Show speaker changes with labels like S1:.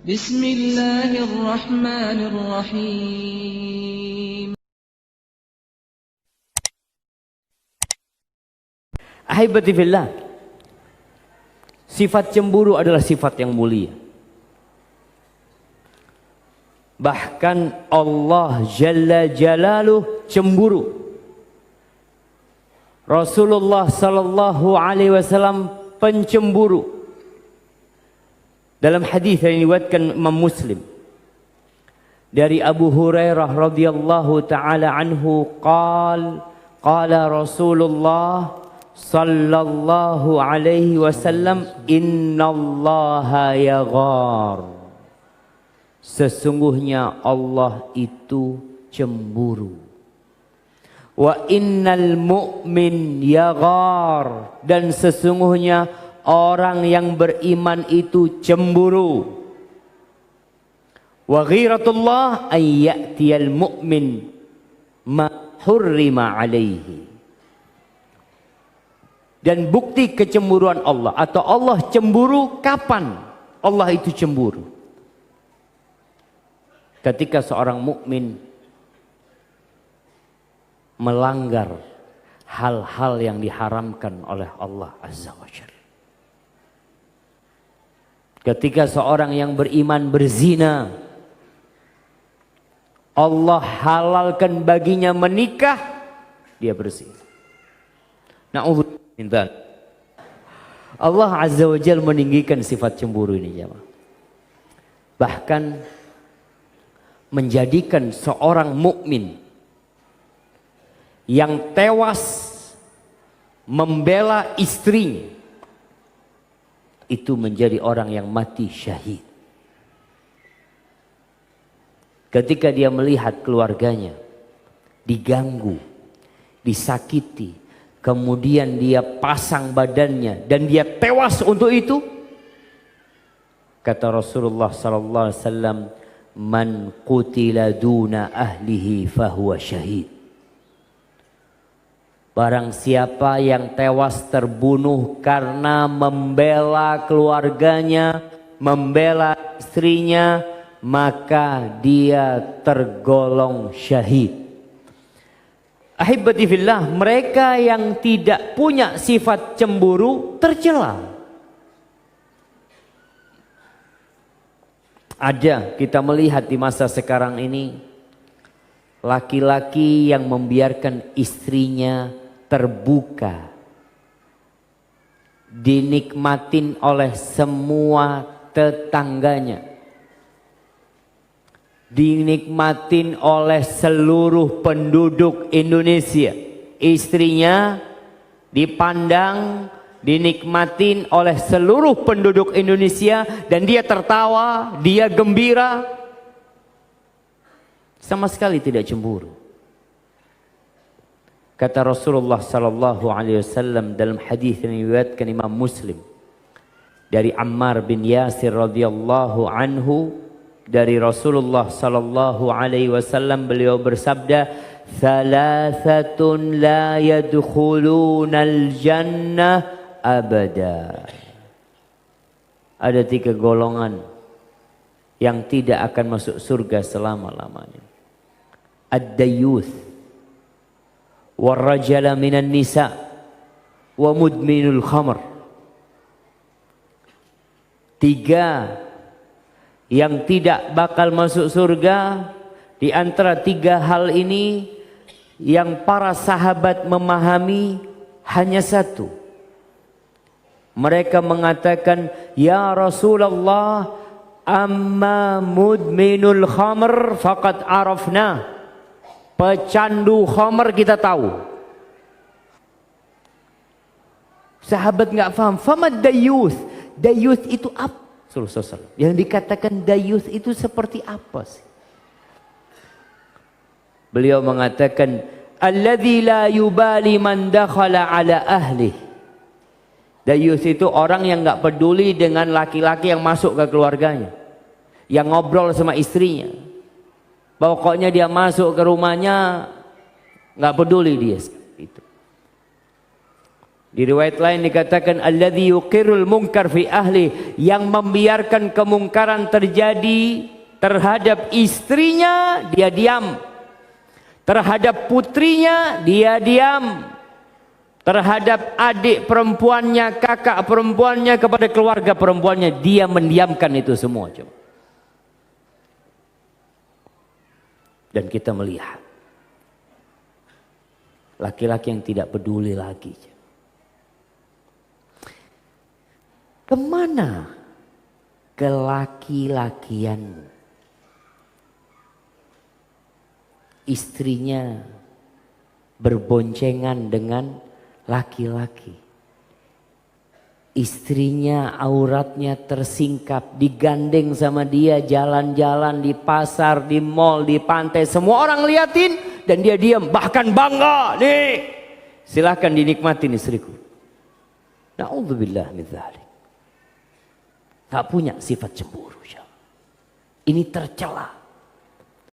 S1: Bismillahirrahmanirrahim.
S2: Ahibati fillah, sifat cemburu adalah sifat yang mulia. Bahkan Allah Jalla Jalaluh cemburu. Rasulullah sallallahu alaihi wasallam pencemburu. Dalam hadis yang diriwayatkan Imam Muslim dari Abu Hurairah radhiyallahu taala anhu qala Rasulullah sallallahu alaihi wasallam, innallaha yaghar, sesungguhnya Allah itu cemburu. Wa innal mu'min yaghar, dan sesungguhnya orang yang beriman itu cemburu. Wa ghiratullah ay ya'tiyal mu'min ma hurrima alaihi. Dan bukti kecemburuan Allah, atau Allah cemburu kapan? Allah itu cemburu ketika seorang mukmin melanggar hal-hal yang diharamkan oleh Allah Azza wa Jalla. Ketika seorang yang beriman berzina, Allah halalkan baginya menikah, dia berzina. Na'udzubillah. Allah Azza wa Jalla meninggikan sifat cemburu ini, jemaah. Bahkan menjadikan seorang mukmin yang tewas membela istrinya itu menjadi orang yang mati syahid. Ketika dia melihat keluarganya diganggu, disakiti, kemudian dia pasang badannya dan dia tewas untuk itu, kata Rasulullah sallallahu alaihi wasallam, man qutila duna ahlihi fahuwa syahid. Barang siapa yang tewas terbunuh karena membela keluarganya, membela istrinya, maka dia tergolong syahid. Ahibati fillah, mereka yang tidak punya sifat cemburu tercela. Ada, kita melihat di masa sekarang ini, laki-laki yang membiarkan istrinya terbuka, dinikmatin oleh semua tetangganya, dinikmatin oleh seluruh penduduk Indonesia. Istrinya dipandang, dinikmatin oleh seluruh penduduk Indonesia, dan dia tertawa, dia gembira, sama sekali tidak cemburu. Kata Rasulullah sallallahu alaihi wasallam dalam hadis yang diriwayatkan Imam Muslim dari Ammar bin Yasir radhiyallahu anhu, dari Rasulullah sallallahu alaihi wasallam, beliau bersabda, "Thalathatun la yadkhulunal jannah abada." Ada 3 golongan yang tidak akan masuk surga selama-lamanya. Ad-dayyuth, warrajala minan nisa, wa mudminul khamr. 3 yang tidak bakal masuk surga. Di antara 3 hal ini yang para sahabat memahami hanya 1. Mereka mengatakan, ya Rasulullah, amma mudminul khamr faqad arafna. Pecandu khamr kita tahu. Sahabat nggak paham. Famad dayuth. Dayuth itu apa? Yang dikatakan dayuth itu seperti apa sih? Beliau mengatakan, alladzi la yubali man dakhala ala ahli. Dayuth itu orang yang nggak peduli dengan laki-laki yang masuk ke keluarganya, yang ngobrol sama istrinya. Pokoknya dia masuk ke rumahnya, nggak peduli dia. Itu. Di riwayat lain dikatakan alladzi yuqirrul munkar fi ahli, yang membiarkan kemungkaran terjadi terhadap istrinya dia diam, terhadap putrinya dia diam, terhadap adik perempuannya, kakak perempuannya, kepada keluarga perempuannya dia mendiamkan itu semua. Dan kita melihat laki-laki yang tidak peduli lagi. Kemana kelaki-lakianmu? Istrinya berboncengan dengan laki-laki. Istrinya auratnya tersingkap, digandeng sama dia jalan-jalan di pasar, di mall, di pantai. Semua orang liatin dan dia diam, bahkan bangga. Nih, silahkan dinikmatin istriku. Na'udzubillah min dzalik. Tak punya sifat cemburu. Ini tercela.